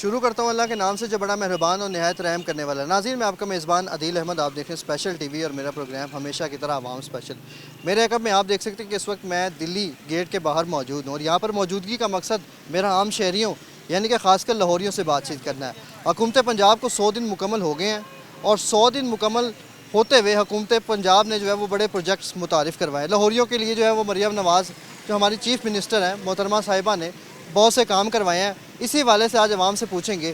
शुरू करता हूँ अल्लाह के नाम से जो बड़ा मेहरबान और नहायत रहम करने वाला। नाज़रीन, मैं आपका मेज़बान अदील अहमद, आप देख रहे हैं स्पेशल टीवी और मेरा प्रोग्राम हमेशा की तरह आवाम स्पेशल। मेरे अकब में आप देख सकते हैं कि इस वक्त मैं दिल्ली गेट के बाहर मौजूद हूँ और यहाँ पर मौजूदगी का मकसद मेरा आम शहरियों यानी कि खासकर लाहौरियों से बातचीत करना है। हुकूमत पंजाब को 100 दिन मुकम्मल हो गए हैं और 100 दिन मुकम्मल होते हुए हुकूमत पंजाब ने जो है वो बड़े प्रोजेक्ट्स मुतारिफ़ करवाए। लाहौरियों के लिए जो है वो मरियम नवाज़ जो हमारी चीफ़ मिनिस्टर हैं मोहतरमा साहिबा ने बहुत से काम करवाए हैं। इसी हवाले से आज आवाम से पूछेंगे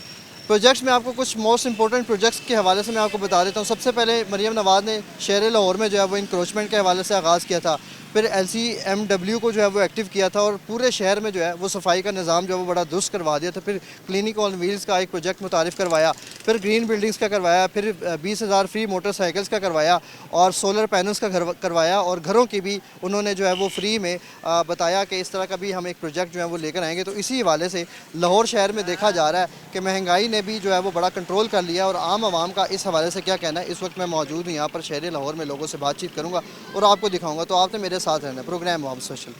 प्रोजेक्ट्स में। आपको कुछ मोस्ट इंपॉर्टेंट प्रोजेक्ट्स के हवाले से मैं आपको बता देता हूँ। सबसे पहले मरियम नवाज़ ने शहर लाहौर में जो है वो इंक्रोचमेंट के हवाले से आगाज़ किया था, फिर LCMW को जो है वो एक्टिव किया था और पूरे शहर में जो है वो सफाई का निज़ाम जो है वो बड़ा दुरुस्त करवा दिया था। फिर क्लिनिक ऑन व्हील्स का एक प्रोजेक्ट मुतारिफ़ करवाया, फिर ग्रीन बिल्डिंग्स का करवाया, फिर 20,000 फ्री मोटरसाइकिल्स का करवाया और सोलर पैनल्स का करवाया और घरों की भी उन्होंने जो है वो फ्री में बताया कि इस तरह का भी हम एक प्रोजेक्ट जो है वो लेकर आएंगे। तो इसी हवाले से लाहौर शहर में देखा जा रहा है कि महंगाई ने भी जो है वो बड़ा कंट्रोल कर लिया और आम आवाम का इस हवाले से क्या कहना है। इस वक्त मैं मौजूद हूँ यहाँ पर शहर लाहौर में, लोगों से बातचीत करूँगा और आपको दिखाऊँगा, तो आपने मेरे साथ रहना। प्रोग्राम आवाम स्पेशल।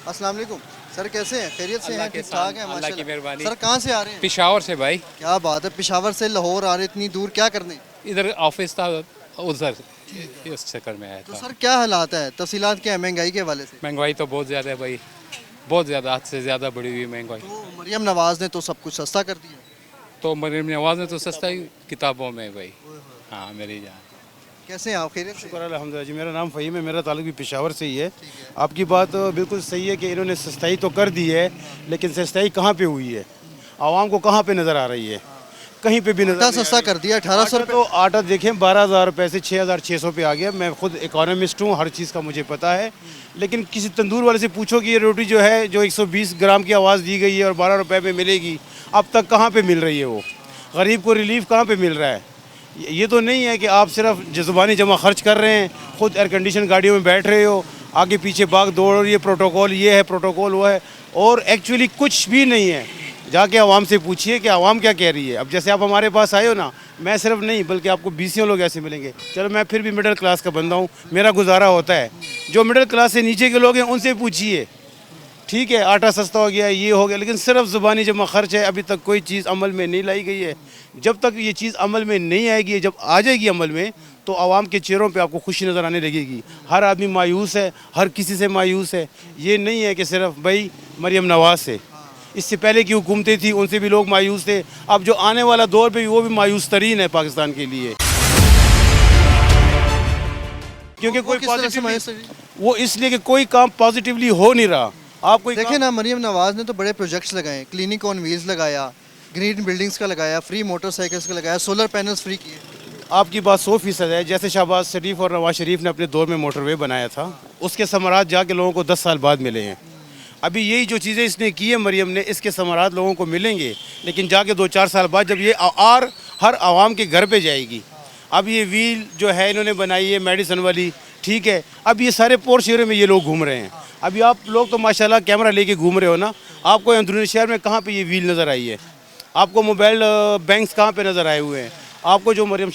अस्सलाम वालेकुम सर, कैसे हैं? खैरियत से हैं? ठीक ठाक हैं अल्लाह की मेहरबानी। सर कहाँ से आ रहे हैं? पेशावर से भाई। क्या बात है, पेशावर से लाहौर आ रहे, इतनी दूर क्या करने? इधर ऑफिस था उधर, इस चक्कर में आया तो था। सर क्या हालात है, तफसीलात क्या है महंगाई के हवाले से? महंगाई तो बहुत ज़्यादा है भाई, बहुत ज़्यादा, हद से ज़्यादा बढ़ी हुई महंगाई। तो मरियम नवाज़ ने तो सब कुछ सस्ता कर दिया। तो मरीम नवाज ने तो सस्ता ही किताबों में भाई। हाँ मेरी जान। कैसे हैं आप? खैरियत से? शुक्र अल्हम्दुलिल्लाह जी। मेरा नाम फ़हीम है, मेरा ताल्लुक भी पेशावर से ही है। आपकी बात बिल्कुल सही है कि इन्होंने सस्ताई तो कर दी है, लेकिन सस्ताई कहाँ पे हुई है, आवाम को कहाँ पे नज़र आ रही है? कहीं पे भी नज़र आटा नहीं आ सस्ता रही। कर दिया, 1800 आटा तो आटा देखें 12,000 रुपये से 6,600 पे आ गया। मैं खुद इकोनॉमिस्ट हूँ, हर चीज़ का मुझे पता है। लेकिन किसी तंदूर वाले से पूछो कि ये रोटी जो है जो 120 ग्राम की आवाज़ दी गई है और 12 रुपये में मिलेगी, अब तक कहाँ पे मिल रही है? वो गरीब को रिलीफ कहाँ पे मिल रहा है? ये तो नहीं है कि आप सिर्फ ज़ुबानी जमा खर्च कर रहे हैं, खुद एयर कंडीशन गाड़ियों में बैठ रहे हो, आगे पीछे भाग दौड़, और ये प्रोटोकॉल ये है, प्रोटोकॉल वो है, और एक्चुअली कुछ भी नहीं है। जाके आवाम से पूछिए कि आवाम क्या कह रही है। अब जैसे आप हमारे पास आए हो ना, मैं सिर्फ नहीं बल्कि आपको 20 लोग ऐसे मिलेंगे। चलो मैं फिर भी मिडिल क्लास का बंदा हूँ, मेरा गुजारा होता है। जो मिडिल क्लास से नीचे के लोग हैं उनसे पूछिए, ठीक है आटा सस्ता हो गया, ये हो गया, लेकिन सिर्फ ज़ुबानी जमा खर्च है, अभी तक कोई चीज़ अमल में नहीं लाई गई है। जब तक ये चीज़ अमल में नहीं आएगी, जब आ जाएगी अमल में, तो आवाम के चेहरों पे आपको खुशी नज़र आने लगेगी। हर आदमी मायूस है, हर किसी से मायूस है। ये नहीं है कि सिर्फ भाई मरियम नवाज़ से, इससे पहले की हुकूमतें थी उनसे भी लोग मायूस थे। अब जो आने वाला दौर भी वो भी मायूस तरीन है पाकिस्तान के लिए, क्योंकि कोई वो इसलिए कि कोई काम पॉजिटिवली हो नहीं रहा। आप कोई देखें ना, मरियम नवाज़ ने तो बड़े प्रोजेक्ट्स लगाए, क्लिनिक ऑन व्हील्स लगाया, ग्रीन बिल्डिंग्स का लगाया, फ्री मोटरसाइकिल्स का लगाया, सोलर पैनल्स फ्री किए। आपकी बात 100% है। जैसे शहबाज शरीफ और नवाज शरीफ ने अपने दौर में मोटरवे बनाया था, उसके समरात जाके लोगों को 10 साल बाद मिले हैं। अभी यही जो चीज़ें इसने की है मरियम ने, इसके समरात लोगों को मिलेंगे, लेकिन जाके 2-4 साल बाद जब ये आर हर आवाम के घर पे जाएगी। अब ये व्हील जो है इन्होंने बनाई है मेडिसन वाली, ठीक है, अब ये सारे पोर्श एरिया में ये लोग घूम रहे हैं। अभी आप लोग तो माशाल्लाह कैमरा लेके घूम रहे हो ना, आपको अंदरूनी शहर में कहाँ पे ये व्हील नज़र आई है? आपको मोबाइल बैंक्स कहाँ पे नज़र आए हुए हैं? आपको जो मरियम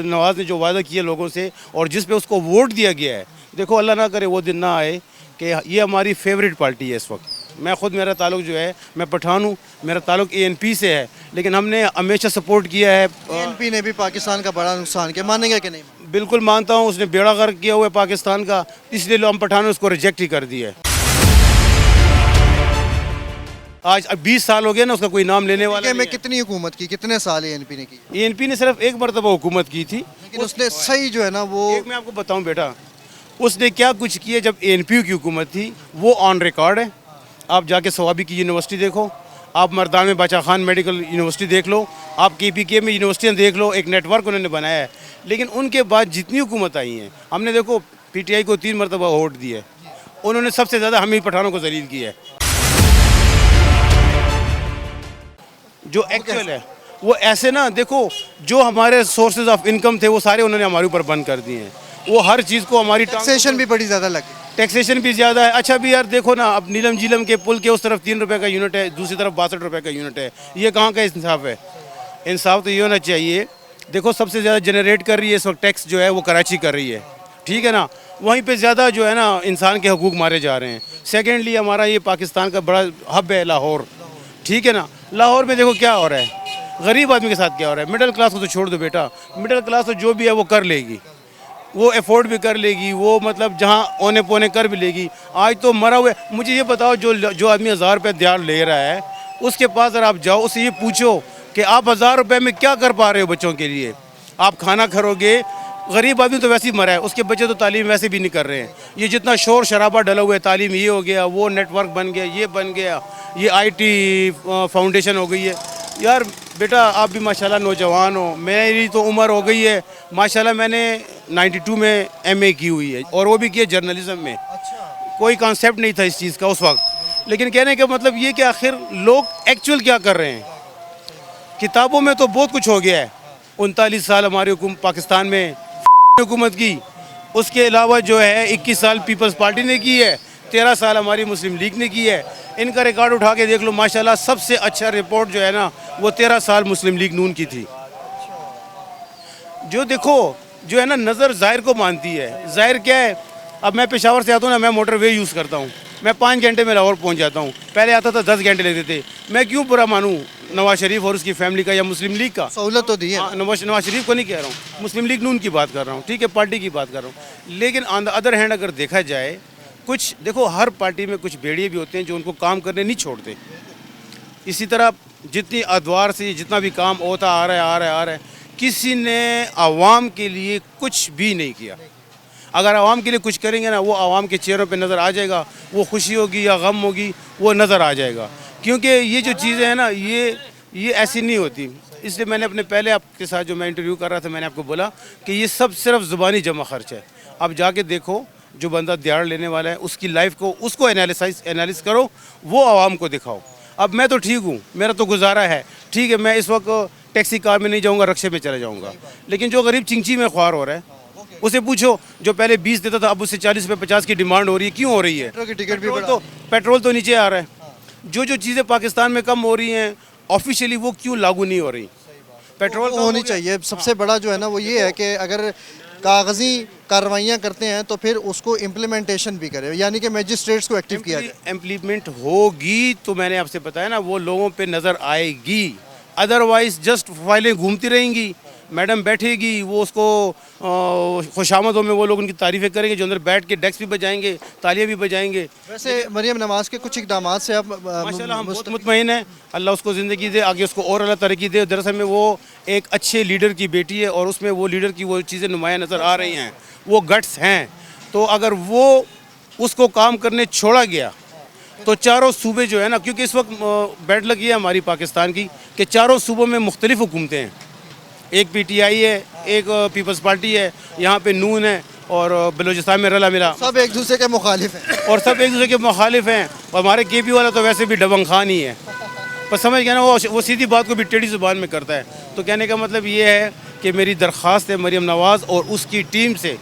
नवाज़ ने जो वादा किया लोगों से और जिस पे उसको वोट दिया गया है, देखो अल्लाह ना करे वो दिन ना आए कि ये हमारी फेवरेट पार्टी है इस वक्त। मैं खुद, मेरा ताल्लुक जो है, मैं पठान हूँ, मेरा ताल्लुक ANP से है, लेकिन हमने हमेशा सपोर्ट किया है। ANP ने भी पाकिस्तान का बड़ा नुकसान किया, मानेंगे कि नहीं? बिल्कुल मानता हूँ, उसने बेड़ा गर्क किया हुआ है पाकिस्तान का, इसलिए हम पठान उसको रिजेक्ट ही कर दिया है। आज 20 साल हो गया ना, उसका कोई नाम लेने वाला नहीं में है। कितनी हुकूमत की, कितने साल ANP ने की? ANP ने सिर्फ एक मरतबा हुकूमत की थी, लेकिन उसने सही जो है ना वो, एक मैं आपको बताऊं बेटा, उसने क्या कुछ किया जब ANP की हुकूमत थी, वो ऑन रिकॉर्ड है। आप जाके सवाबी की यूनिवर्सिटी देखो, आप मर्दान में बाचा खान मेडिकल यूनिवर्सिटी देख लो, आप KPK में यूनिवर्सिटियाँ देख लो, एक नेटवर्क उन्होंने बनाया है। लेकिन उनके बाद जितनी हुकूमत आई हैं, हमने देखो PTI को 3 मरतबा वोट दिया है, उन्होंने सबसे ज़्यादा हम ही पठानों को जलील किया है। जो एक्चुअल है वो ऐसे ना, देखो जो हमारे सोर्सेज ऑफ इनकम थे वो सारे उन्होंने हमारे ऊपर बंद कर दिए हैं। वो हर चीज़ को हमारी टैक्सेशन भी बड़ी ज़्यादा लगी, टैक्सेशन भी ज़्यादा है। अच्छा भी यार देखो ना, अब नीलम झीलम के पुल के उस तरफ 3 रुपये का यूनिट है, दूसरी तरफ 62 रुपये का यूनिट है। ये कहाँ का इंसाफ है? इंसाफ तो ये होना चाहिए, देखो सबसे ज़्यादा जनरेट कर रही है इस वक्त टैक्स जो है वो कराची कर रही है, ठीक है ना, वहीं पे ज़्यादा जो है ना इंसान के हकूक़ मारे जा रहे हैं। सेकेंडली हमारा ये पाकिस्तान का बड़ा हब है लाहौर, ठीक है ना। लाहौर में देखो क्या हो रहा है, गरीब आदमी के साथ क्या हो रहा है। मिडिल क्लास को तो छोड़ दो बेटा, मिडिल क्लास तो जो भी है वो कर लेगी, वो अफोर्ड भी कर लेगी, वो मतलब जहाँ औने पौने कर भी लेगी। आज तो मरा हुआ है। मुझे ये बताओ, जो आदमी 1000 रुपये दिहाड़ ले रहा है, उसके पास अगर आप जाओ, उससे ये पूछो कि आप 1000 रुपये में क्या कर पा रहे हो बच्चों के लिए। आप खाना खरोगे, गरीब आदमी तो वैसे ही मरा है, उसके बच्चे तो तालीम वैसे भी नहीं कर रहे हैं। ये जितना शोर शराबा डला हुआ है, तालीम ये हो गया, वो नेटवर्क बन गया, ये बन गया, ये IT फाउंडेशन हो गई है। यार बेटा आप भी माशाल्लाह नौजवान हो, मेरी तो उम्र हो गई है माशाल्लाह। मैंने 92 में MA की हुई है, और वो भी की है जर्नलिज्म में। कोई कॉन्सेप्ट नहीं था इस चीज़ का उस वक्त, लेकिन कहने का मतलब ये कि आखिर लोग एक्चुअल क्या कर रहे हैं। किताबों में तो बहुत कुछ हो गया है। 39 साल हमारी पाकिस्तान में हुकूमत की, उसके अलावा जो है 21 साल पीपल्स पार्टी ने की है, 13 साल हमारी मुस्लिम लीग ने की है। इनका रिकॉर्ड उठा के देख लो, माशाल्लाह सबसे अच्छा रिपोर्ट जो है ना, वो 13 साल मुस्लिम लीग नून की थी। जो देखो जो है ना, नज़र ज़ाहिर को मानती है। ज़ाहिर क्या है, अब मैं पेशावर से आता हूँ ना, मैं मोटरवे यूज़ करता हूँ, मैं 5 घंटे में लाहौर पहुँच जाता हूँ। पहले आता था 10 घंटे लेते थे। मैं क्यों बुरा मानूँ नवाज शरीफ और उसकी फैमिली का या मुस्लिम लीग का। सहूलत तो दी है। हाँ, नवाज शरीफ को नहीं कह रहा हूँ, मुस्लिम लीग नून की बात कर रहा हूँ, ठीक है, पार्टी की बात कर रहा हूँ। लेकिन ऑन द अदर हैंड अगर देखा जाए, कुछ देखो हर पार्टी में कुछ भेड़िए भी होते हैं जो उनको काम करने नहीं छोड़ते। इसी तरह जितनी अदवार से जितना भी काम होता आ रहा है, किसी ने आवाम के लिए कुछ भी नहीं किया। अगर आवाम के लिए कुछ करेंगे ना, वो आवाम के चेहरों पे नज़र आ जाएगा, वो खुशी होगी या गम होगी, वो नज़र आ जाएगा। क्योंकि ये जो चीज़ें हैं ना, ये ऐसी नहीं होती। इसलिए मैंने अपने पहले आपके साथ जो मैं इंटरव्यू कर रहा था, मैंने आपको बोला कि ये सब सिर्फ ज़ुबानी जमा खर्च है। अब जाके देखो, जो बंदा दिहाड़ लेने वाला है उसकी लाइफ को, उसको एनालिस करो, वो आवाम को दिखाओ। अब मैं तो ठीक हूँ, मेरा तो गुजारा है, ठीक है, मैं इस वक्त टैक्सी कार में नहीं जाऊँगा, रक्शे में चला जाऊँगा। लेकिन जो गरीब चिंची में ख्वार हो रहा है, उसे पूछो, जो पहले 20 देता था, अब उससे 40 पे 50 की डिमांड हो रही है। क्यों हो रही है? मेट्रो की टिकट भी पेट्रोल तो नीचे आ रहा है। जो चीज़ें पाकिस्तान में कम हो रही हैं ऑफिशियली, वो क्यों लागू नहीं हो रही? पेट्रोल वो होनी चाहिए। सबसे बड़ा जो है ना वो ये है कि अगर कागजी कार्रवाइयाँ करते हैं तो फिर उसको इम्प्लीमेंटेशन भी करें, यानी कि मैजिस्ट्रेट्स को एक्टिव किया जाए। इम्प्लीमेंट होगी तो मैंने आपसे बताया ना, वो लोगों पे नज़र आएगी। अदरवाइज जस्ट फाइलें घूमती रहेंगी, मैडम बैठेगी, वो उसको खुशामदों में वो लोग उनकी तारीफ़ें करेंगे, जो अंदर बैठ के डेस्क भी बजाएंगे, तालियां भी बजाएंगे। वैसे मरियम नवाज़ के कुछ इकदाम से आप माशाल्लाह हम बहुत मुतमईन हैं, अल्लाह उसको ज़िंदगी दे, आगे उसको और अल्लाह तरक्की दे। दरअसल में वो एक अच्छे लीडर की बेटी है, और उसमें वो लीडर की वो चीज़ें नुमायाँ नज़र आ रही हैं, वो गट्स हैं। तो अगर वो उसको काम करने छोड़ा गया तो चारों सूबे जो है ना, क्योंकि इस वक्त बैड लगी है हमारी पाकिस्तान की कि चारों सूबों में मुख्तलिफ हुकूमतें हैं। एक PTI है, एक पीपल्स पार्टी है, यहाँ पे नून है, और बलूचिस्तान में रला मिला, सब एक दूसरे के मुखालिफ हैं। और सब एक दूसरे के मुखालिफ हैं। और हमारे KP वाला तो वैसे भी दबंग खान ही है, पर समझ गया ना, वो सीधी बात को भी टेढ़ी ज़ुबान में करता है। तो कहने का मतलब ये है कि मेरी दरख्वास्त है मरियम नवाज़ और उसकी टीम से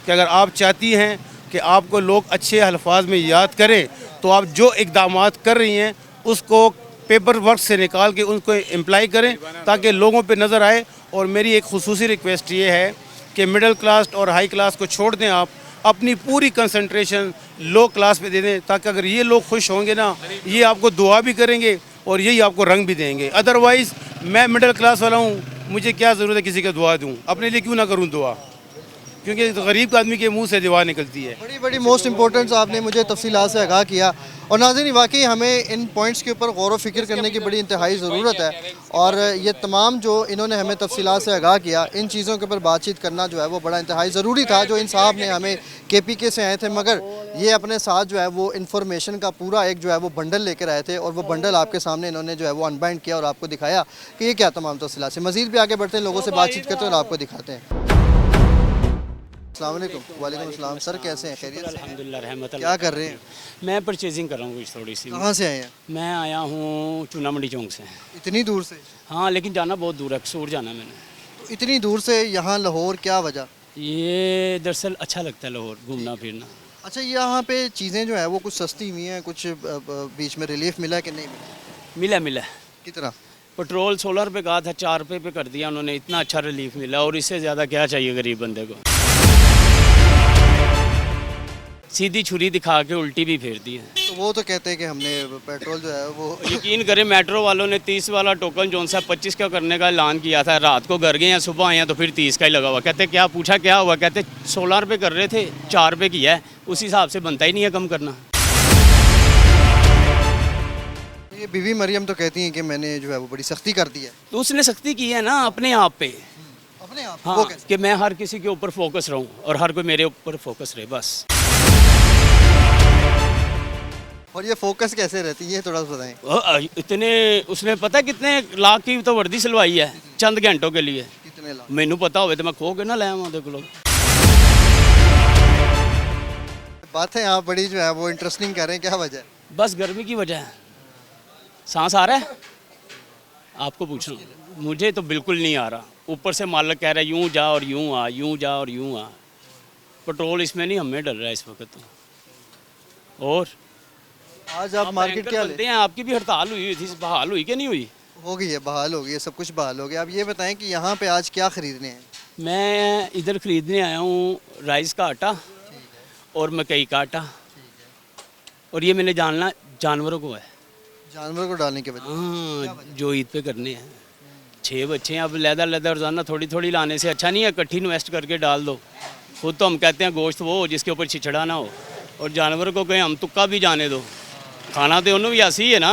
कि अगर आप चाहती हैं कि आपको लोग अच्छे अल्फाज में याद करें, तो आप जो इक़दामात कर रही हैं उसको पेपर वर्क से निकाल के उनको इम्प्लाई करें, ताकि लोगों पे नज़र आए। और मेरी एक खुसूसी रिक्वेस्ट ये है कि मिडिल क्लास और हाई क्लास को छोड़ दें, आप अपनी पूरी कंसंट्रेशन लो क्लास पे दे दें, ताकि अगर ये लोग खुश होंगे ना, ये आपको दुआ भी करेंगे और यही आपको रंग भी देंगे। अदरवाइज़ मैं मिडिल क्लास वाला हूँ, मुझे क्या ज़रूरत है किसी का दुआ दूँ? अपने लिए क्यों ना करूँ दुआ? क्योंकि गरीब आदमी के मुंह से दुआ निकलती है। बड़ी मोस्ट इंपॉर्टेंट आपने मुझे तफसीलात से आगाह किया। और नाज़रीन, वाकई हमें इन पॉइंट्स के ऊपर गौर व फिक्र करने की बड़ी इंतहाई ज़रूरत है। और ये तमाम जो इन्होंने हमें तफसीलात से आगाह किया, इन चीज़ों के ऊपर बातचीत करना जो है वो बड़ा इंतहाई ज़रूरी था। जो इन साहब ने हमें KPK से आए थे, मगर ये अपने साथ जो है वो इन्फॉर्मेशन का पूरा एक जो है वो बंडल लेकर आए थे, और वो बंडल आपके सामने इन्होंने जो है वो अनबाइंड किया और आपको दिखाया कि ये क्या तमाम तफसीलात से। मज़ीद भी आगे बढ़ते हैं, लोगों से बातचीत करते हैं और आपको दिखाते हैं। अस्सलाम वालेकुम। वालेकुम अस्सलाम। सर कैसे हैं? खैरियत से? अल्हम्दुलिल्लाह रहमत क्या कर रहे हैं? मैं परचेजिंग कर रहा हूँ कुछ थोड़ी सी। कहाँ से आए हैं? मैं आया हूँ चूना मंडी चौक से। इतनी दूर से? हाँ, लेकिन जाना बहुत दूर है, कसूर जाना है मैंने। तो इतनी दूर से यहाँ लाहौर, क्या वजह? ये दरअसल अच्छा लगता है लाहौर घूमना फिरना। अच्छा, यहाँ पे चीज़ें जो है वो कुछ सस्ती हुई हैं, कुछ बीच में रिलीफ मिला कि नहीं मिला? मिला कितना? पेट्रोल 16 रुपये का था, 4 रुपये पे कर दिया उन्होंने, इतना अच्छा रिलीफ मिला, और इससे ज़्यादा क्या चाहिए गरीब बंदे को। सीधी छुरी दिखा के उल्टी भी फेर दी है। तो वो तो कहते हैं कि हमने पेट्रोल जो है वो यकीन करें मेट्रो वालों ने 30 वाला टोकन जो सा 25 का करने का ऐलान किया था, रात को घर गए हैं, सुबह आए हैं तो फिर 30 का ही लगा हुआ। कहते क्या पूछा क्या हुआ, कहते 16 रुपये कर रहे थे, 4 रुपये किया है, उस हिसाब से बनता ही नहीं है कम करना। ये बीवी मरियम तो कहती हैं कि मैंने जो है वो बड़ी सख्ती कर दी है तो उसने सख्ती की है ना अपने आप पे। अपने आप। हाँ वो कैसे? कि मैं हर किसी के ऊपर फोकस रहूं और हर कोई मेरे ऊपर फोकस रहे बस। और ये फोकस कैसे रहती है, ये थोड़ा सा बताएं। इतने उसने पता है कितने लाख की तो वर्दी सिलवाई है चंद घंटों के लिए। कितने लाख? मैनू पता होवे तो मैं खो के ना ले आवां देख लो। बातें आप बड़ी जो है वो इंटरेस्टिंग कर रहे हैं, क्या वजह है? बस गर्मी की वजह है। सांस आ रहा है आपको पूछना, मुझे तो बिल्कुल नहीं आ रहा। ऊपर से मालिक कह रहा है यूं जा और यूं आ, यूं जा और यूं आ। पेट्रोल इसमें नहीं, हमें डल रहा है इस वक्त तो। और आज आप मार्केट एंकर क्या बनते ले? हैं, आपकी भी हड़ताल हुई थी, बहाल हुई कि नहीं हुई? हो गई है, बहाल हो गई है, सब कुछ बहाल हो गया। आप ये बताएं कि यहाँ पे आज क्या खरीदने हैं? मैं इधर ख़रीदने आया हूँ राइस का आटा और मकई का आटा, और ये मैंने जानना जानवरों को है। जानवर को डालने के वजह। हाँ, जो ईद पे करने हैं। 6 बच्चे हैं, अब लहदा रोज़ाना थोड़ी थोड़ी लाने से अच्छा नहीं है इकट्ठी इन्वेस्ट करके डाल दो। खुद तो हम कहते हैं गोश्त वो हो जिसके ऊपर छिछड़ा ना हो, और जानवर को कहें हम तुक्का भी जाने दो, खाना तो उन्होंने भी ऐसी ही है ना।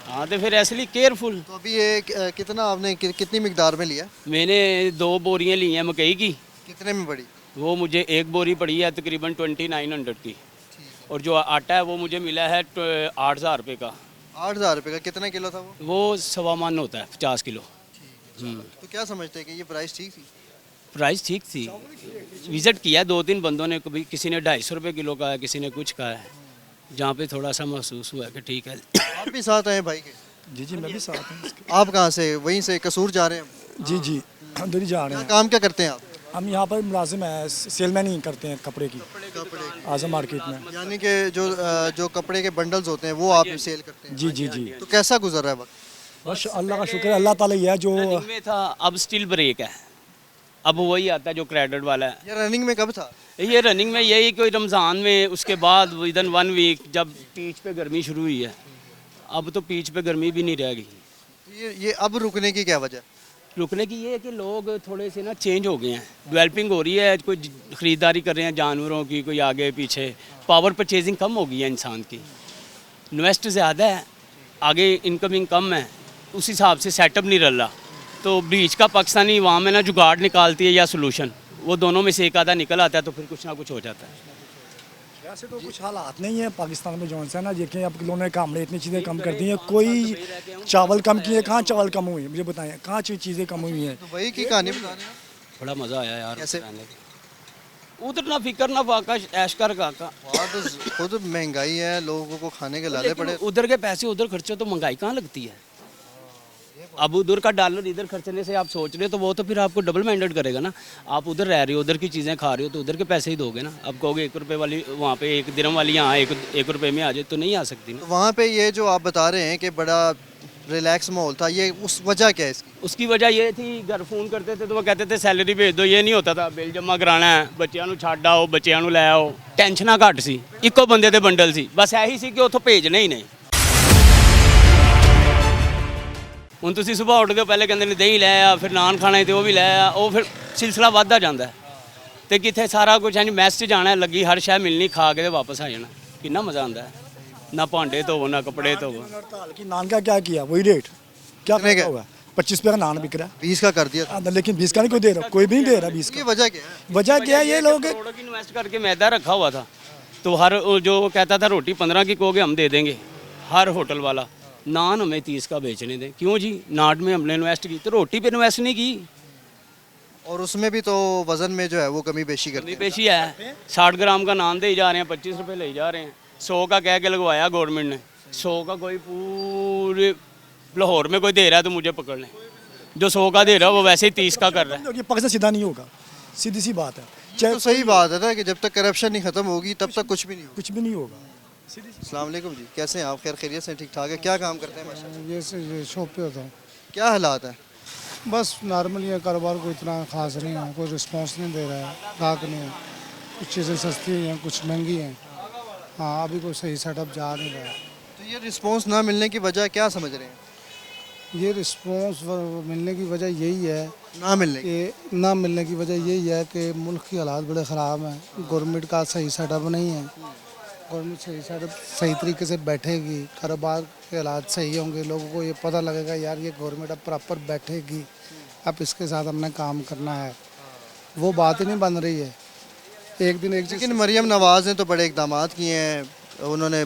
हाँ तो फिर इसलिए केयरफुल। तो अभी ये कितना आपने कितनी मिकदार में लिया? मैंने 2 बोरियाँ ली हैं मकई की। कितने में पड़ी? वो मुझे 1 बोरी पड़ी है तकरीबन 2900 की, और जो आटा है वो मुझे मिला है 8000 रुपये का। 8000 रुपये का। कितना किलो था वो? 1.25 मन होता है, 50 किलो। तो क्या समझते हैं कि ये प्राइस ठीक थी? प्राइस ठीक थी। विज़िट किया 2-3 बंदों ने, कभी किसी ने 250 रुपये किलो का है, किसी ने कुछ का है, जहाँ पे थोड़ा सा महसूस हुआ कि ठीक है। आप भी साथ आए भाई के? जी जी मैं भी साथ हूँ इसके। आप कहाँ से? वहीं से कसूर जा रहे हैं? जी जी हम उधर ही जा रहे क्या हैं। काम क्या करते हैं आप? हम यहाँ पर मुलाजिम है, सेलमैन ही करते हैं कपड़े की आजम मार्केट में। यानी कि जो कपड़े के बंडल्स होते हैं वो आप सेल करते हैं? जी जी जी तो कैसा गुजर रहा है वक्त? बस अल्लाह का शुक्र है, अल्लाह ताला ही है जो। रनिंग में था, अब स्टिल ब्रेक है, अब वही आता है जो क्रेडिट वाला है। ये रनिंग में कब था? ये रनिंग में यही कोई रमज़ान में, उसके बाद विदन 1 वीक जब पीच पे गर्मी शुरू हुई है। अब तो पीच पे गर्मी भी नहीं रह गई। तो ये अब रुकने की क्या वजह? रुकने की ये है कि लोग थोड़े से ना चेंज हो गए हैं, डेवलपिंग हो रही है, कोई ख़रीदारी कर रहे हैं जानवरों की, कोई आगे पीछे, पावर परचेजिंग कम हो गई है इंसान की, इन्वेस्ट ज़्यादा है, आगे इनकमिंग कम है, उस हिसाब से सेटअप नहीं रह रहा। तो बीच का पाकिस्तानी अवाम है ना, जुगाड़ निकालती है या सोल्यूशन, वो दोनों में से एक आधा निकल आता है तो फिर कुछ ना कुछ हो जाता है। वैसे तो कुछ हालात नहीं है पाकिस्तान में जो है ना, देखें अब किलो ने काम इतनी चीज़ें कम कर दी हैं, कोई चावल कम किए, कहाँ चावल कम हुई है मुझे बताएं, कहाँ चीज़ें कम हुई हैं। तो वही की कहानी बता रहे हैं। बड़ा मज़ा आया यार कैसे? रहने का। उधर ना फिक्र ना फाका, ऐश कर काका। वहाँ तो खुद महंगाई है, लोगों को खाने के लाले लेकिन पड़े। उधर के पैसे उधर खर्चे तो महंगाई कहाँ लगती है। अब उधर का डॉलर इधर खर्चने से आप सोच रहे हो तो वो तो फिर आपको डबल माइंडेड करेगा ना। आप उधर रह रहे हो, उधर की चीज़ें खा रहे हो तो उधर के पैसे ही दोगे ना। अब कहोगे 1 रुपये वाली वहाँ पे 1 दिरहम वाली यहाँ 1 रुपये में आ जाए तो नहीं आ सकती ना। तो वहाँ पे ये जो आप बता रहे हैं कि बड़ा रिलैक्स माहौल था, ये उस वजह क्या है इसकी? उसकी वजह ये थी, घर फ़ोन करते थे तो वो कहते थे सैलरी भेज दो, ये नहीं होता था, बिल जमा कराना है, बच्चों ਨੂੰ ਛੱਡ आओ, बच्चों ਨੂੰ ਲੈ आओ, ਟੈਨਸ਼ਨਾਂ ਘੱਟ ਸੀ, ਇੱਕੋ ਬੰਦੇ ਦੇ ਬੰਡਲ ਸੀ, ਬਸ ਇਹੀ ਸੀ ਕਿ ਉੱਥੋਂ ਭੇਜਣੇ ਹੀ ਨਹੀਂ। ਹੁਣ ਤੁਸੀਂ ਸਵੇਰ ਉੱਠਦੇ ਹੋ ਪਹਿਲੇ ਕਹਿੰਦੇ ਨੇ ਦਹੀਂ ਲੈ ਆ, ਫਿਰ ਨਾਨ ਖਾਣਾ ਤੇ ਉਹ ਵੀ ਲੈ ਆ, ਉਹ ਫਿਰ ਸਿਲਸਿਲਾ ਵੱਧਦਾ ਜਾਂਦਾ ਤੇ ਕਿੱਥੇ ਸਾਰਾ ਕੁਝ ਯਾਨੀ ਮੈਸ 'ਚ ਜਾਣਾ, ਲੱਗੀ ਹਰ ਸ਼ੈ ਮਿਲਣੀ, ਖਾ ਕੇ ਤੇ ਵਾਪਸ ਆ ਜਾਣਾ। ਕਿੰਨਾ ਮਜ਼ਾ ਆਉਂਦਾ ਹੈ, ना भांडे धोवो ना कपड़े धोवो। हड़ताल की नान का क्या किया, वही रेट क्या कितने का? होगा? 25 रुपये का नान बिक रहा 20 का कर दिया था। है, लेकिन 20 का नहीं कोई दे रहा, कोई भी नहीं दे रहा 20 ये का। वजह क्या है? वजह क्या है, ये लोग करोड़ों की इन्वेस्ट करके मैदा रखा हुआ था, तो हर जो कहता था रोटी 15 की कहोगे हम दे देंगे, हर होटल वाला नान हमें 30 का बेचने दें। क्यों जी, नाट में हमने इन्वेस्ट की तो रोटी पे इन्वेस्ट नहीं की। और उसमें भी तो वजन में जो है वो कमी पेशी करते कमी हैं। पेशी है, 60 ग्राम का नान दे जा रहे हैं, 25 रुपये ले जा रहे हैं। 100 का कह के लगवाया गवर्नमेंट ने, 100 का कोई पूरे लाहौर में कोई दे रहा है तो मुझे पकड़ लें, जो 100 का दे रहा है वो वैसे ही 30 का कर रहा है। ये पाकिस्तान सीधा नहीं होगा, सीधी सी बात है। ये तो सही बात है ना कि जब तक करप्शन नहीं खत्म होगी तब तक कुछ भी नहीं होगा। कुछ भी नहीं होगा। अस्सलाम वालेकुम जी, कैसे हैं आप? खैर खैरियत से? ठीक ठाक है। क्या काम करते हैं माशाल्लाह? ये शॉप पे होता हूँ। क्या हालात है? बस नॉर्मल ये कारोबार को इतना खास नहीं है, कोई रिस्पांस नहीं दे रहा है, ग्राहक नहीं है। कुछ चीज़ें सस्ती हैं, कुछ महंगी हैं। हाँ, अभी कोई सही सेटअप जा नहीं रहा है। तो ये रिस्पॉन्स ना मिलने की वजह क्या समझ रहे हैं? ये रिस्पॉन्स मिलने की वजह यही है ना मिलने की। कि ना मिलने की वजह यही है कि मुल्क की हालात बड़े ख़राब हैं, गवर्नमेंट का सही सेटअप नहीं है। गवर्नमेंट सही सेटअप सही तरीके से बैठेगी, कारोबार के हालात सही होंगे, लोगों को ये पता लगेगा यार ये गवर्नमेंट अब प्रॉपर बैठेगी, अब इसके साथ हमने काम करना है। वो बात ही नहीं बन रही है। एक दिन एक चीज़ लेकिन मरियम नवाज़ ने तो बड़े इकदाम किए हैं, उन्होंने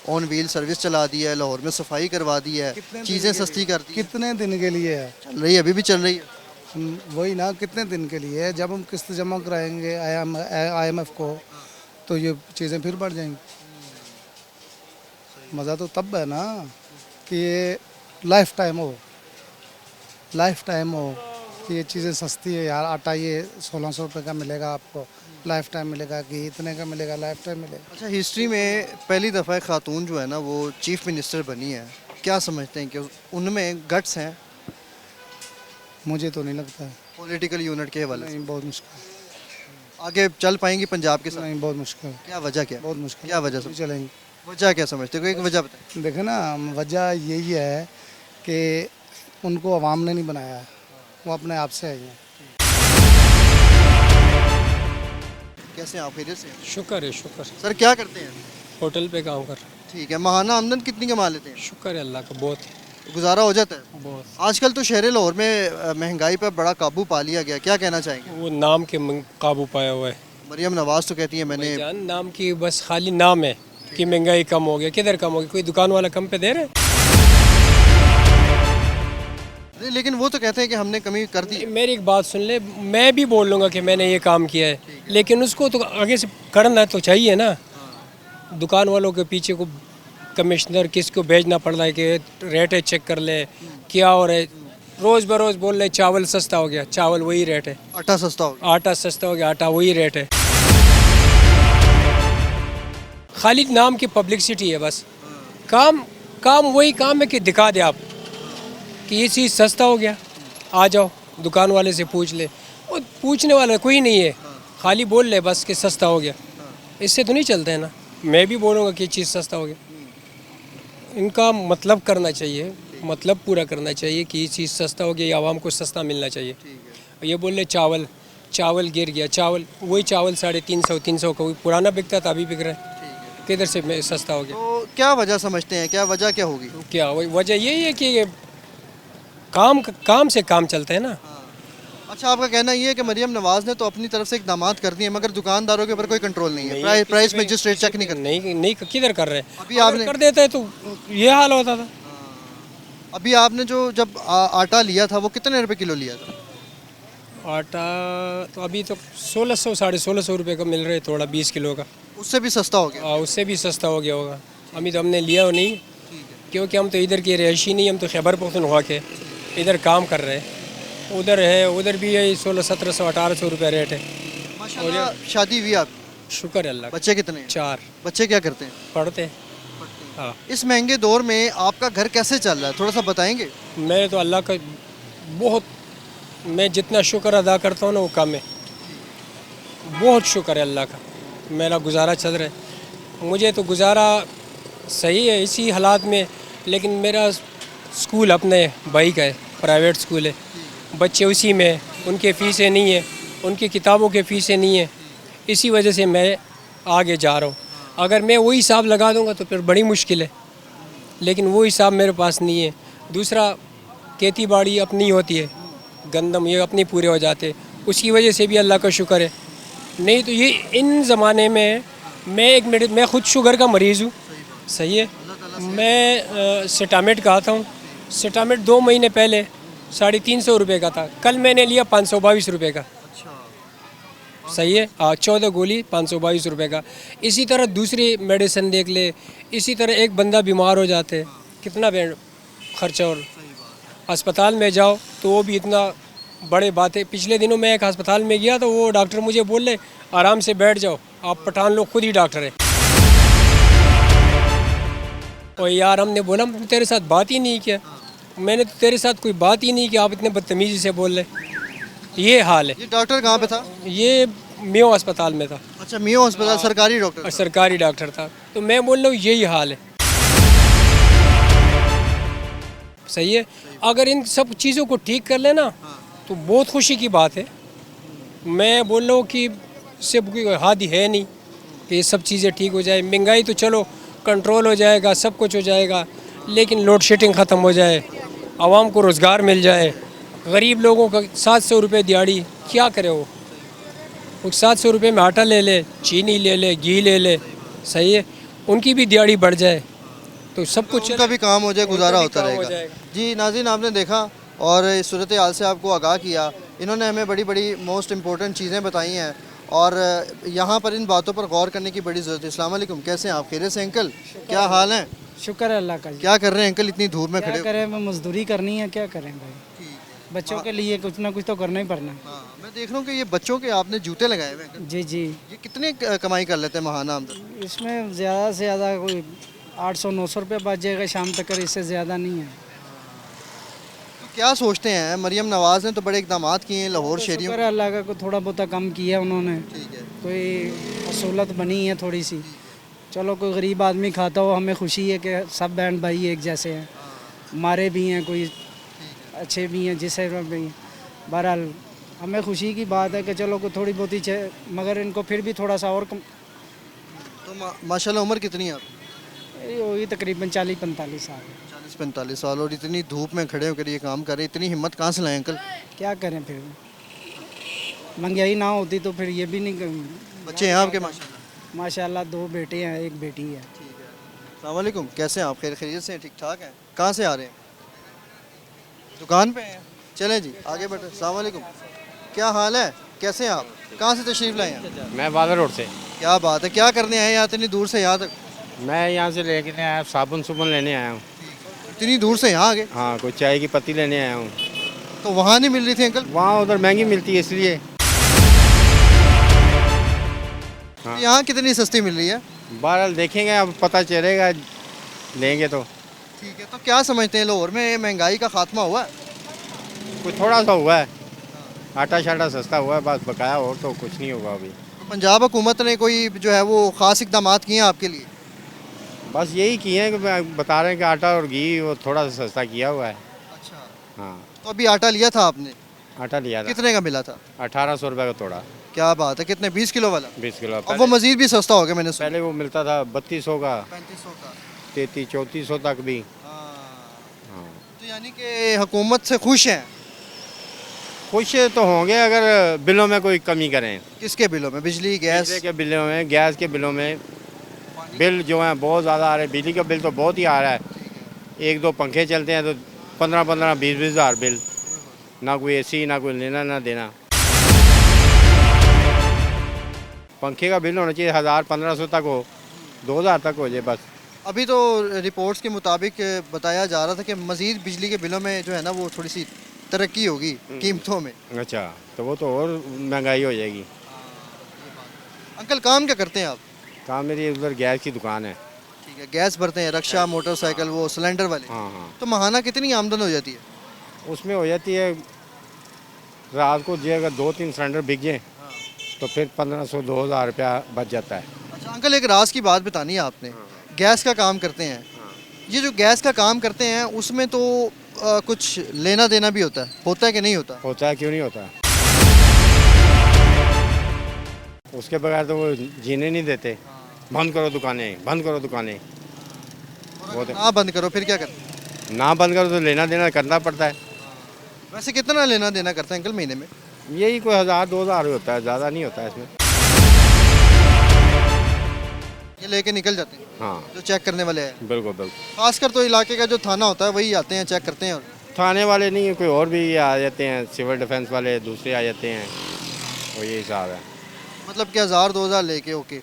ऑन व्हील सर्विस चला दी है, लाहौर में सफाई करवा दी है, चीज़ें सस्ती कर दी, कितने दिन के लिए है? चल रही है, अभी भी चल रही है। वही ना, कितने दिन के लिए है? जब हम किस्त जमा कराएंगे IMF को तो ये चीज़ें फिर बढ़ जाएंगी। मज़ा तो तब है ना कि ये लाइफ टाइम हो कि ये चीज़ें सस्ती है यार। आटा ये 1600 रुपये का मिलेगा आपको, लाइफ टाइम मिलेगा कि इतने का मिलेगा, लाइफ टाइम मिलेगा। अच्छा, हिस्ट्री में पहली दफ़ा खातून जो है ना वो चीफ मिनिस्टर बनी है, क्या समझते हैं कि उनमें गट्स हैं मुझे तो नहीं लगता है। पॉलिटिकल यूनिट के हवाले से? नहीं, बहुत मुश्किल। आगे चल पाएंगी पंजाब के साथ? नहीं, बहुत मुश्किल। क्या वजह क्या? बहुत मुश्किल। क्या वजह नहीं चलेंगे। वजह क्या समझते हो? एक वजह बताएं। देखे ना, वजह यही है कि उनको अवाम ने नहीं बनाया है, वो अपने आप से आई हैं। कैसे हैं आप? खैरियत से हैं? शुक्र है शुक्र। सर क्या करते हैं? होटल पे काम कर। ठीक है, माहाना आमदन कितनी कमा लेते हैं? शुक्र है अल्लाह का, बहुत गुजारा हो जाता है? बहुत। आजकल तो शहर लाहौर में महंगाई पर बड़ा काबू पा लिया गया, क्या कहना चाहेंगे? वो नाम के काबू पाया हुआ है। मरियम नवाज तो कहती है मैंने जान नाम की बस खाली नाम है कि महंगाई कम हो गया। किधर कम हो गया? कोई दुकान वाला कम पे दे रहे? नहीं, लेकिन वो तो कहते हैं कि हमने कमी कर दी। मेरी एक बात सुन ले, मैं भी बोल लूँगा कि मैंने ये काम किया है, लेकिन उसको तो आगे से करना तो चाहिए ना। दुकान वालों के पीछे को कमिश्नर किसको भेजना पड़ रहा है कि रेट चेक कर ले क्या हो रहा है। रोज़ बरोज़ बोल रहे चावल सस्ता हो गया, चावल वही रेट है। आटा सस्ता हो गया। आटा सस्ता हो गया, आटा वही रेट है। खाली नाम की पब्लिसिटी है बस। काम वही काम है कि दिखा दे आप कि ये चीज़ सस्ता हो गया, आ जाओ दुकान वाले से पूछ ले। वो पूछने वाला कोई नहीं है, खाली बोल ले बस कि सस्ता हो गया। इससे तो नहीं चलता है ना। मैं भी बोलूँगा कि ये चीज़ सस्ता हो गया। इनका मतलब करना चाहिए, मतलब पूरा करना चाहिए कि ये चीज़ सस्ता हो गया, ये आवाम को सस्ता मिलना चाहिए। ये बोल ले चावल गिर गया, चावल वही चावल 350 का वही पुराना बिकता था अभी बिक रहा है। किधर से सस्ता हो गया? तो क्या वजह समझते हैं, क्या वजह क्या होगी? क्या वजह यही है कि काम से काम चलता है ना। अच्छा, आपका कहना ये है कि मरियम नवाज ने तो अपनी तरफ से इकदाम कर दिए मगर दुकानदारों के ऊपर कोई कंट्रोल नहीं है, प्राइस मजिस्ट्रेट चेक नहीं करते। नहीं किधर कर रहे हैं? अभी आपने कर देते तो ये हाल होता था। अभी आपने जो जब आटा लिया था वो कितने रुपए किलो लिया था? आटा तो अभी तो 1600 1650 रुपये का मिल रहा है, थोड़ा 20 किलो का। उससे भी सस्ता हो गया? उससे भी सस्ता हो गया होगा। अभी तो हमने लिया हो नहीं, क्योंकि हम तो इधर के रहायशी नहीं, हम तो खैबर पख्तूनख्वा के इधर काम कर रहे हैं। उधर है, उधर भी यही 1600 1700 1800 रुपये रेट है। माशाल्लाह, शादी हुई आप? शुक्र है अल्लाह का। बच्चे कितने हैं? 4 बच्चे क्या करते हैं? पढ़ते। हाँ, इस महंगे दौर में आपका घर कैसे चल रहा है, थोड़ा सा बताएंगे? मैं तो अल्लाह का बहुत, मैं जितना शुक्र अदा करता हूँ ना वो कम है। बहुत शुक्र है अल्लाह का, मेरा गुजारा चल रहा है। मुझे तो गुजारा सही है इसी हालात में, लेकिन मेरा स्कूल अपने भाई का है, प्राइवेट स्कूल है, बच्चे उसी में हैं, उनके फ़ीसें नहीं है, उनकी किताबों के फ़ीसें नहीं है। इसी वजह से मैं आगे जा रहा हूँ। अगर मैं वही हिसाब लगा दूँगा तो फिर बड़ी मुश्किल है, लेकिन वो हिसाब मेरे पास नहीं है। दूसरा, खेती बाड़ी अपनी होती है, गंदम ये अपने पूरे हो जाते, उसकी वजह से भी अल्लाह का शुक्र है। नहीं तो ये इन ज़माने में मैं खुद शुगर का मरीज़ हूँ, सही है। मैं सेटामेट का आता हूँ। सेटामेट 2 महीने पहले 350 रुपये का था, कल मैंने लिया 522 रुपये का। सही है। 14 गोली 522 रुपये का। इसी तरह दूसरी मेडिसिन देख ले, इसी तरह एक बंदा बीमार हो जाते कितना खर्चा, और अस्पताल में जाओ तो वो भी इतना बड़े बातें। पिछले दिनों मैं एक अस्पताल में गया तो वो डॉक्टर मुझे बोल रहे आराम से बैठ जाओ, आप पठान लोग खुद ही डॉक्टर है। और यार हमने बोला तेरे साथ बात ही नहीं किया, मैंने तो तेरे साथ कोई बात ही नहीं की, आप इतने बदतमीज़ी से बोल रहे। ये हाल है। ये डॉक्टर कहाँ पे था? ये मियो अस्पताल में था अच्छा, मियो अस्पताल सरकारी डॉक्टर और था। सरकारी डॉक्टर था। तो मैं बोल रहा हूँ यही हाल है। सही है, अगर इन सब चीज़ों को ठीक कर लेना तो बहुत खुशी की बात है। मैं बोल रहा हूँ कि इससे कोई हाथ ही है नहीं कि ये सब चीज़ें ठीक हो जाए। महंगाई तो चलो कंट्रोल हो जाएगा, सब कुछ हो जाएगा, लेकिन लोड शेडिंग ख़त्म हो जाए, आवाम को रोज़गार मिल जाए। गरीब लोगों का 700 रुपये दिहाड़ी क्या करे वो 700 रुपये में आटा ले ले, चीनी ले ले, घी ले ले, सही है, उनकी भी दिहाड़ी बढ़ जाए तो सब कुछ उनका भी काम हो जाए, गुजारा भी होता काम हो रहेगा। जाएगा। जी नाज़रीन, आपने देखा और इस सूरत हाल से आपको आगाह किया। इन्होंने हमें बड़ी बड़ी मोस्ट इम्पोर्टेंट चीज़ें बताई हैं और यहाँ पर इन बातों पर गौर करने की बड़ी ज़रूरत है। अस्सलाम वालेकुम, कैसे हैं आप? खैरियत से अंकल? क्या हाल है? शुक्र है अल्लाह का जी। क्या कर रहे हैं अंकल, इतनी धूप में क्या खड़े हो? करें, मैं मजदूरी करनी है, क्या करें भाई, बच्चों के लिए कुछ ना कुछ तो करना ही पड़ना है। हाँ, मैं देख रहा हूँ कि ये बच्चों के आपने जूते लगाए हुए हैं अंकल। जी जी, ये कितने कमाई कर लेते हैं महाना आमदन? इसमें ज़्यादा से ज़्यादा कोई 800-900 रुपये बच जाएगा शाम तक, कर इससे ज़्यादा नहीं है। तो क्या सोचते हैं, मरियम नवाज़ ने तो बड़े इकदाम किए हैं लाहौर शहरियों? शुक्र है अल्लाह का, को थोड़ा बहुत कम किया उन्होंने, ठीक है। कोई सहूलत बनी है थोड़ी सी। चलो कोई गरीब आदमी खाता हो, हमें खुशी है कि सब बहन भाई एक जैसे हैं, हमारे भी हैं, कोई अच्छे भी हैं, जिसे भी। बहरहाल हमें खुशी की बात है कि चलो कोई थोड़ी बहुत ही, मगर इनको फिर भी थोड़ा सा और कम। तो माशाल्लाह उम्र कितनी है आप? ये होगी तकरीबन 40-45 साल। 40-45 साल और इतनी धूप में खड़े होकर ये काम कर रहे हैं, इतनी हिम्मत कहाँ से लाए अंकल? क्या करें फिर, महंगाई ना होती तो फिर ये भी नहीं। बच्चे हैं आपके? माशाल्लाह। माशाल्लाह 2 बेटे हैं, 1 बेटी है। अस्सलाम वालेकुम, कैसे हैं आप? खैरियत से हैं? ठीक ठाक हैं? कहाँ से आ रहे हैं? दुकान पे हैं? चलें जी आगे बढ़े। अस्सलाम वालेकुम, क्या हाल है, कैसे हैं आप? कहाँ से तशरीफ़ लाए हैं? मैं बादल रोड से। क्या बात है, क्या करने आए हैं यहाँ इतनी दूर से यहाँ तक? मैं यहाँ से लेके आया, साबुन सुबुन लेने आया हूँ। इतनी दूर से यहाँ आ गए? हाँ, कोई चाय की पत्ती लेने आया हूँ। तो वहाँ नहीं मिल रही थी अंकल? वहाँ उधर महंगी मिलती है इसलिए। हाँ। यहाँ कितनी सस्ती मिल रही है? बहरहाल देखेंगे, अब पता चलेगा, लेंगे तो। ठीक है, तो क्या समझते हैं लाहौर में ये महंगाई का खात्मा हुआ है? कोई थोड़ा सा हुआ है, आटा शाटा सस्ता हुआ है, बस बकाया और तो कुछ नहीं होगा अभी। तो पंजाब हुकूमत ने कोई जो है वो ख़ास इकदाम किए हैं आपके लिए? बस यही किए हैं कि बता रहे हैं कि आटा और घी वो थोड़ा सा सस्ता किया हुआ है। अच्छा, हाँ, तो अभी आटा लिया था आपने? आटा लिया था, कितने का मिला था? 1800 रुपये का तोड़ा, क्या बात है, कितने? 20 किलो वाला? 20 किलो। अब वो मज़ीद भी सस्ता हो गया मैंने सुना। पहले वो मिलता था 3200 का, 3500 का। 3300-3400 तक भी। हाँ। तो यानी कि हुकूमत से खुश हैं? खुश तो होंगे अगर बिलों में कोई कमी करें। किसके बिलों में? बिजली, गैस? बिजली के बिलों में, गैस के बिलों में बिल जो हैं बहुत ज़्यादा आ रहे हैं। बिजली का बिल तो बहुत ही आ रहा है, 1-2 पंखे चलते हैं तो 15-15, 20-20 हज़ार बिल, ना कोई एसी, ना कोई लेना ना देना। पंखे का बिल होना चाहिए 1000-1500 तक हो, 2000 तक हो जाए बस। अभी तो रिपोर्ट्स के मुताबिक बताया जा रहा था कि मज़ीद बिजली के बिलों में जो है ना वो थोड़ी सी तरक्की होगी कीमतों में। अच्छा, तो वो तो और महंगाई हो जाएगी। अंकल काम क्या करते हैं आप? काम मेरी उधर गैस की दुकान है। ठीक है, गैस भरते हैं, रक्षा, मोटरसाइकिल, वो सिलेंडर वाले? हाँ हाँ, तो महाना कितनी आमदन हो जाती है? उसमें हो जाती है रात को जो अगर 2-3 सिलेंडर बिक जाए तो फिर 1500-2000 रुपया बच जाता है। अच्छा अंकल, एक राज की बात बतानी है आपने, गैस का काम करते हैं, ये जो गैस का काम करते हैं उसमें तो कुछ लेना देना भी होता है कि नहीं होता? होता है, क्यों नहीं होता। उसके बगैर तो वो जीने नहीं देते। बंद करो दुकानें, बंद करो दुकानें। वो तो ना बंद करो फिर क्या करते? ना बंद करो तो लेना देना करना पड़ता है। वैसे कितना लेना देना करते हैं अंकल महीने में? यही कोई 1000-2000 होता है, ज़्यादा नहीं होता है इसमें। ये लेके निकल जाते हैं हाँ, जो चेक करने वाले हैं? बिल्कुल बिल्कुल। खासकर तो इलाके का जो थाना होता है वही आते हैं, चेक करते हैं। और थाने वाले नहीं है, कोई और भी आ जाते हैं, सिविल डिफेंस वाले दूसरे आ जाते हैं, वो यही हिसाब है। मतलब कि 1000-2000 लेके ओके।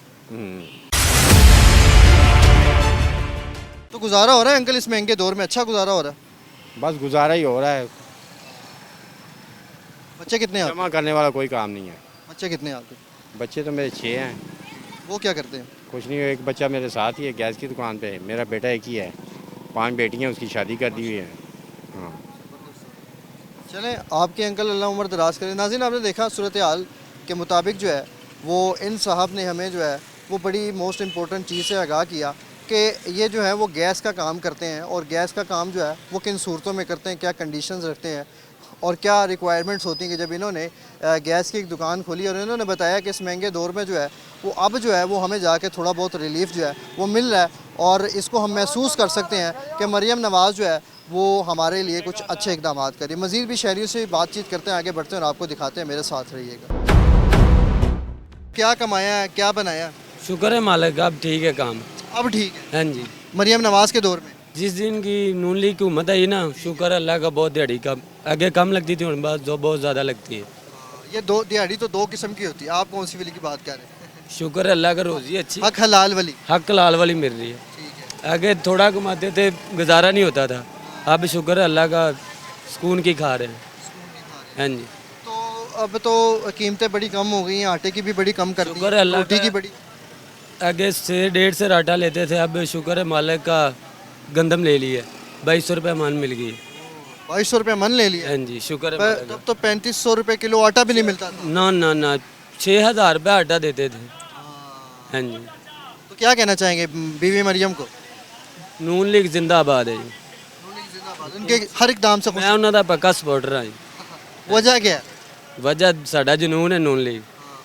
तो गुजारा हो रहा है अंकल इस महंगे दौर में? अच्छा गुजारा हो रहा है? बस गुजारा ही हो रहा है, बच्चे कितने हैं जमा करने वाला कोई काम नहीं है। बच्चे कितने हैं आपके? बच्चे तो मेरे 6 हैं। वो क्या करते हैं? कुछ नहीं, एक बच्चा मेरे साथ ही है गैस की दुकान पे, मेरा बेटा एक ही है। 5 बेटियां, उसकी शादी कर दी हुई है। हाँ, चलें, आपके अंकल अल्लाह उम्र दराज करें। नाज़रीन, आपने देखा सूरत हाल के मुताबिक जो है वो इन साहब ने हमें जो है वो बड़ी मोस्ट इम्पोर्टेंट चीज़ से आगाह किया कि ये जो है वो गैस का काम करते हैं, और गैस का काम जो है वो किन सूरतों में करते हैं, क्या कंडीशंस रखते हैं और क्या रिक्वायरमेंट्स होती हैं कि जब इन्होंने गैस की एक दुकान खोली और इन्होंने बताया कि इस महंगे दौर में जो है वो अब जो है वो हमें जाके थोड़ा बहुत रिलीफ जो है वो मिल रहा है, और इसको हम महसूस कर सकते हैं कि मरीम नवाज़ जो है वो हमारे लिए कुछ अच्छे इकदाम करें। मज़ीद भी शहरियों से बातचीत करते हैं, आगे बढ़ते हैं और आपको दिखाते हैं, मेरे साथ रहिएगा। क्या कमाया है, क्या बनाया? शुक्र है मालिक, अब ठीक है काम। अब ठीक है हाँ जी, मरीम नवाज़ के दौर में? जिस दिन की नून लीग की हुकूमत आई ना, शुक्र है अल्लाह का, बहुत दिहाड़ी कम, आगे कम लगती थी, बस जो बहुत ज़्यादा लगती है। ये दो दिहाड़ी तो दो किस्म की होती है, आप कौन सी वाली की बात कर रहे हैं? शुक्र है अल्लाह का, रोज़ी अच्छी, हक हलाल वाली। हक लाल वाली मिल रही है। ठीक है। आगे थोड़ा कमाते थे, गुजारा नहीं होता था, अब शुक्र है अल्लाह का, सुकून की खा रहे हैं। हाँ जी, तो अब तो कीमतें बड़ी कम हो गई हैं, आटे की भी बड़ी कम कर दी, शुक्र है अल्लाह रोटी का। की बड़ी। आगे से 1.5 से आटा लेते थे, अब शुक्र है मालिक का, गंदम ले ली है, 2200 रुपये मन मिल गई। 2200 रुपये मन ले लिया? हाँ जी, शुक्र है मालिक का। तब तो 3500 रुपये किलो आटा भी नहीं मिलता था। ना ना ना, 6000 रुपये आटा देते थे। हाँ जी, तो क्या कहना चाहेंगे बीवी मरियम को? नून लीग जिंदाबाद है जी, उनके हर इकदाम से खुश? मैं उन्हों का पक्का सपोर्टर हाँ जी। वजह क्या है? वजह साडा जुनून है नून लीग।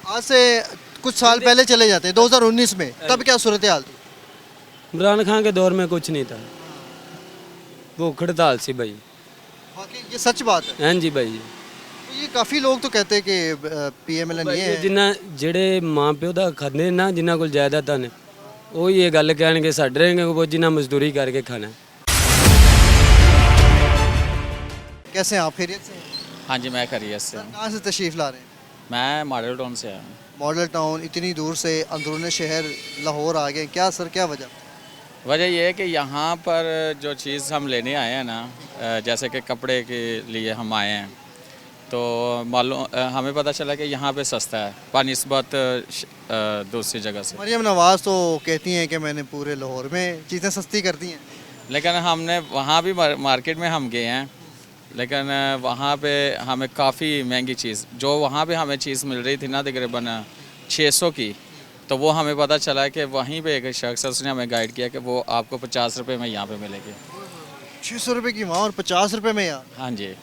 आज से कुछ साल पहले चले जाते हैं 2019 में, तब क्या सूरत हाल थी? इमरान खान के दौर में कुछ नहीं था, वो हड़ताल सी भाई। वाकई ये सच बात है। हाँ जी भाई, तो ये काफ़ी लोग तो कहते हैं कि PMLN ये है। जिन्ना जेड़े माँ प्यो का खाते ना, जिन्हों को जायदादां ने, वो ये गल कहणगे साडे रहेंगे, वो जिन्ना मजदूरी करके खाना। कैसे हैं आप, खैरियत से हैं? हाँ जी, मैं खैरियत से सर, हूँ। कहाँ से तशरीफ़ ला रहे हैं? मैं मॉडल टाउन से आया हूँ। मॉडल टाउन, इतनी दूर से अंदरूनी शहर लाहौर आ गए, क्या सर, क्या वजह? वजह यह है कि यहाँ पर जो चीज़ हम लेने आए हैं ना, जैसे कि कपड़े के लिए हम आए हैं, तो मालूम हमें पता चला कि यहाँ पे सस्ता है बनिस्बत दूसरी जगह से। मरियम नवाज़ तो कहती हैं कि मैंने पूरे लाहौर में चीज़ें सस्ती कर दी हैं। लेकिन हमने वहाँ भी मार्केट में हम गए हैं, लेकिन वहाँ पे हमें काफ़ी महंगी चीज़, जो वहाँ पे हमें चीज़ मिल रही थी ना तकरीबन 600 की, तो वो हमें पता चला कि वहीं पे एक शख्स है, उसने हमें गाइड किया कि वो आपको 50 रुपये में यहाँ पे मिलेगी। 600 रुपये की वहाँ और 50 रुपये में यहाँ? हाँ जी,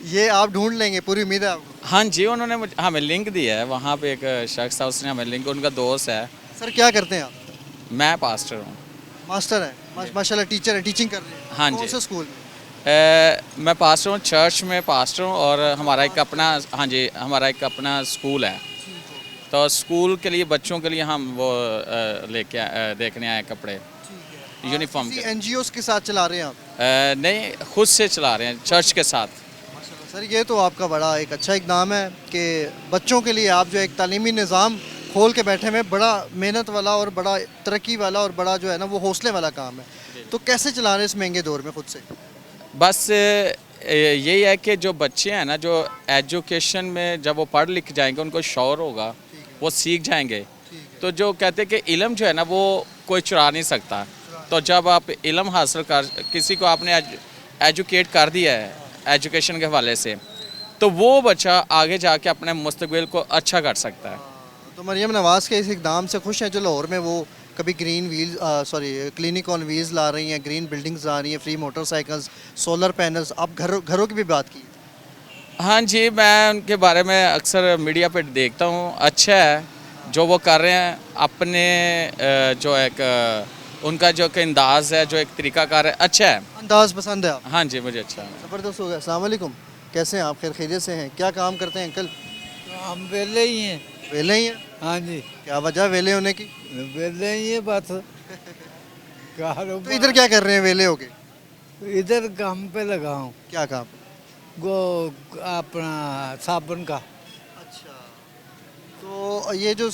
ये आप ढूंढ लेंगे, पूरी उम्मीद है आपको? हाँ जी, उन्होंने हमें लिंक दिया है, वहाँ पे एक शख्स था, उसने हमें लिंक, उनका दोस्त है। सर क्या करते हैं आप? मैं पास्टर हूँ। मास्टर हैं, माशाल्लाह टीचर हैं, टीचिंग कर रहे हैं? हाँ कौन जी। से स्कूल में? मैं पास्टर हूँ, चर्च में पास्टर हूँ, और हमारा एक अपना, हाँ जी, हमारा एक अपना स्कूल है। तो स्कूल के लिए, बच्चों के लिए हम वो लेके देखने आए कपड़े, यूनिफॉर्म के। NGOs के साथ चला रहे हैं आप? नहीं, खुद से चला रहे हैं, चर्च के साथ। सर ये तो आपका बड़ा एक अच्छा इकदाम है कि बच्चों के लिए आप जो एक तालीमी निज़ाम खोल के बैठे में, बड़ा मेहनत वाला और बड़ा तरक्की वाला और बड़ा जो है ना वो हौसले वाला काम है। तो कैसे चला रहे हैं इस महंगे दौर में खुद से? बस यही है कि जो बच्चे हैं ना, जो एजुकेशन में जब वो पढ़ लिख जाएंगे, उनको शौर होगा, वो सीख जाएंगे। तो जो कहते हैं कि इल्म जो है ना वो कोई चुरा नहीं सकता, तो जब आप इल्म हासिल कर, किसी को आपने एजुकेट कर दिया है एजुकेशन के हवाले से, तो वो बच्चा आगे जाके अपने मुस्तकबिल को अच्छा कर सकता है। तो मरियम नवाज़ के इस इकदाम से खुश हैं जो लाहौर में वो कभी green wheel clinic on wheels ला रही हैं, ग्रीन बिल्डिंग्स ला रही हैं, फ्री मोटरसाइकिल्स, सोलर पैनल्स, आप घरों की भी बात की? हाँ जी, मैं उनके बारे में अक्सर मीडिया पे देखता हूँ, अच्छा है जो वो कर रहे हैं, अपने जो एक उनका जो एक अंदाज़ है, जो एक तरीक़ाकार है, अच्छा है। अंदाज़ पसंद है आप? हाँ जी, मुझे अच्छा है। ज़बरदस्त हो गया। अस्सलाम वालेकुम, कैसे हैं आप, खैरियत से हैं? क्या काम करते हैं अंकल? हम वेले ही हैं। वेले ही हैं? हाँ जी, क्या वजह वेले होने की? वेले ही है बस। तो इधर क्या कर रहे हैं वेले होके? इधर काम पे लगा हूँ, क्या काम? वो अपना साबुन का। अच्छा, तो ये जो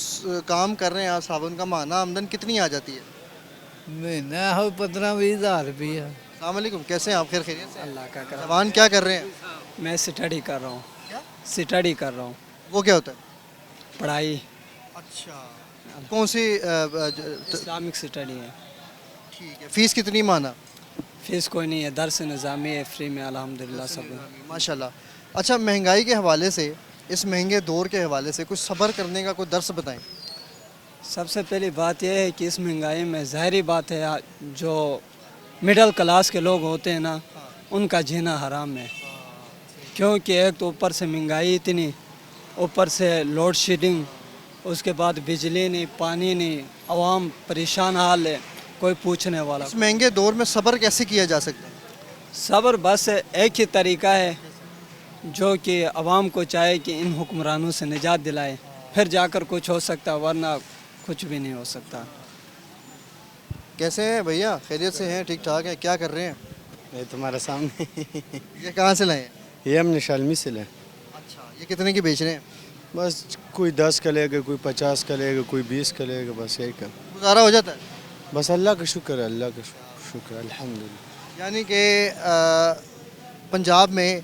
काम कर रहे हैं आप साबुन का, माना आमदन कितनी आ जाती है? महीना हो 15-20 हज़ार रुपया। अस्सलाम वालेकुम, कैसे हैं आप, खैरियत से? अल्लाह का करम। जवान क्या कर रहे हैं? मैं स्टडी कर रहा हूँ। क्या? स्टडी कर रहा हूँ, वो क्या होता है? पढ़ाई अच्छा, कौन सी इस्लामिक स्टडी है। ठीक है, फीस कितनी माना? फीस कोई नहीं है, दर्स निज़ामी है, फ्री में अल्हम्दुलिल्लाह सब। माशाल्लाह। अच्छा, महंगाई के हवाले से, इस महंगे दौर के हवाले से कुछ सब्र करने का कोई दर्स बताएं। सबसे पहली बात यह है कि इस महंगाई में ज़ाहिरी बात है जो मिडिल क्लास के लोग होते हैं ना, उनका जीना हराम है। क्योंकि एक तो ऊपर से महंगाई इतनी, ऊपर से लोड शेडिंग, उसके बाद बिजली नहीं, पानी नहीं, आवाम परेशान हाल है, कोई पूछने वाला। इस महंगे दौर में सब्र कैसे किया जा सकता है? सब्र बस एक ही तरीका है जो कि आवाम को चाहे कि इन हुक्मरानों से निजात दिलाए, फिर जाकर कुछ हो सकता, वरना कुछ भी नहीं हो सकता। कैसे हैं भैया? खैरियत से हैं? ठीक ठाक हैं? क्या कर रहे हैं? ये तुम्हारे सामने ये कहाँ से लाए हैं? ये हमने शालमी से लें। अच्छा, ये कितने की बेच रहे हैं? बस कोई 10 का लेगा, कोई 50 का लेगा, कोई 20 का लेगा, बस यही का। गुजारा हो जाता है? बस अल्लाह का शुक्र है, अल्लाह का शुक्र है, अल्हम्दुलिल्लाह। यानी कि पंजाब में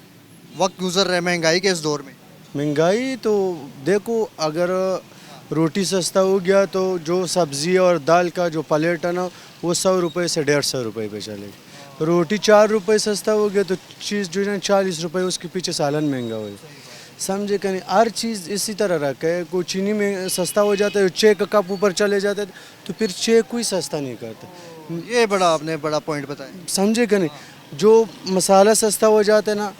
वक्त गुजर रहा है महंगाई के इस दौर में। महंगाई तो देखो, अगर रोटी सस्ता हो गया तो जो सब्ज़ी और दाल का जो प्लेट है ना, वो 100 रुपये से 150 रुपये पे चलेगी। रोटी 4 रुपये सस्ता हो गया तो चीज़ जो है 40 रुपये, उसके पीछे सालन महंगा हो गया। समझे कि नहीं? हर चीज़ इसी तरह रखा है। कोई चीनी में सस्ता हो जाता है, चाय का कप ऊपर चले जाते हैं, तो फिर चाय कोई सस्ता नहीं करता। ये बड़ा आपने बड़ा पॉइंट बताया। समझे कि नहीं? जो मसाला सस्ता हो जाता है ना,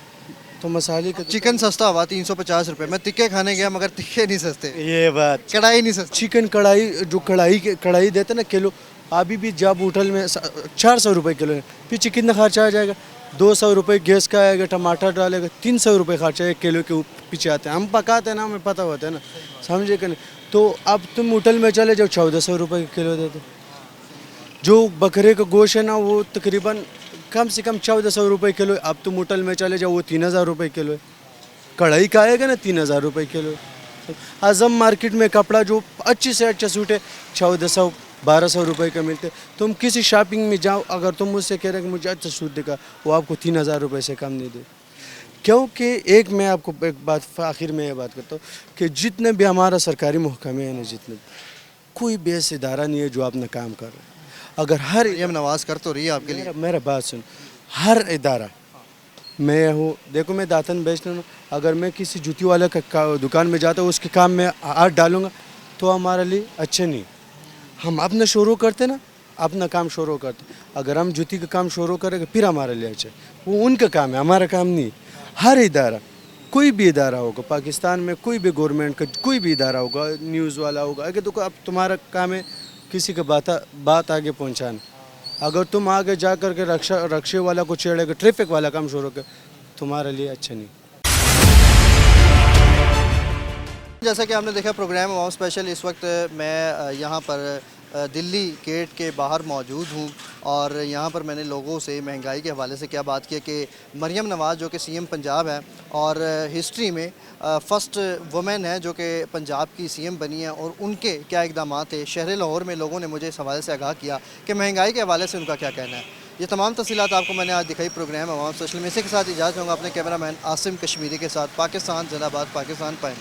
तो मसाले का चिकन सस्ता हुआ 350 रुपये। मैं तिक्के खाने गया मगर तिक्के नहीं सस्ते। ये बात, कढ़ाई नहीं सस्ती। चिकन कढ़ाई, जो कढ़ाई देते ना किलो, अभी भी जब होटल में 400 रुपये किलो है, पीछे कितना खर्चा आ जाएगा? 200 रुपये गैस का आएगा, टमाटर डालेगा, 300 रुपये खर्चा 1 किलो के पीछे आते हैं। हम पकाते हैं ना, हमें पता होता है ना, समझे कि नहीं? तो अब तुम होटल में चले जाओ, 1400 रुपये किलो देते। जो बकरे का गोश्त है ना, वो तकरीबन कम से कम 1400 रुपये किलो है। अब तुम होटल में चले जाओ, वो 3000 रुपये किलो है। कढ़ाई का आएगा ना 3000 रुपये किलो। आजम मार्केट में कपड़ा जो अच्छे से अच्छा सूट है 1400 1200 रुपये का मिलते। तुम किसी शॉपिंग में जाओ, अगर तुम मुझसे कह रहे कि मुझे अच्छा सूट दिखा, वो आपको 3000 रुपये से कम नहीं दे। क्योंकि एक मैं आपको एक बात आखिर में ये बात करता हूँ कि जितने भी हमारा सरकारी महकमे हैं ना, जितने, कोई भी ऐसा इदारा नहीं है जो अपना काम कर रहा है। अगर हर ये नवाज कर तो रही है आपके लिए। मेरा बात सुन, हर इदारा, मैं हूँ, देखो मैं दातन बेचता हूँ, अगर मैं किसी जूती वाले का दुकान में जाता हूँ, उसके काम में हाथ डालूँगा तो हमारे लिए अच्छे नहीं। हम अपना शुरू करते ना, अपना काम शुरू करते। अगर हम जूती का काम शुरू करेंगे फिर हमारे लिए अच्छा, वो उनका काम है, हमारा काम नहीं। हर इदारा, कोई भी इदारा होगा पाकिस्तान में, कोई भी गवर्नमेंट का कोई भी इदारा होगा, न्यूज़ वाला होगा, अगर तो अब तुम्हारा काम है किसी का बात आगे पहुंचाना। अगर तुम आगे जा कर के रक्षे वाला को छेड़ेगा, ट्रैफिक वाला काम शुरू कर, तुम्हारे लिए अच्छा नहीं। जैसा कि आपने देखा प्रोग्राम अवाम स्पेशल, इस वक्त मैं यहाँ पर दिल्ली गेट के बाहर मौजूद हूँ और यहाँ पर मैंने लोगों से महंगाई के हवाले से क्या बात की कि मरियम नवाज़ जो कि सीएम पंजाब है और हिस्ट्री में फ़र्स्ट वुमेन है जो कि पंजाब की सीएम बनी है, और उनके क्या इकदाम थे। शहर लाहौर में लोगों ने मुझे इस हवाले से आगाह किया कि महंगाई के हवाले से उनका क्या कहना है। ये तमाम तफसीलात आपको मैंने आज दिखाई प्रोग्राम अवाम स्पेशल में। इसी के साथ इजाज़त दूँगा अपने कैमरामैन आसिम कश्मीरी के साथ। पाकिस्तान जिंदाबाद, पाकिस्तान पाए।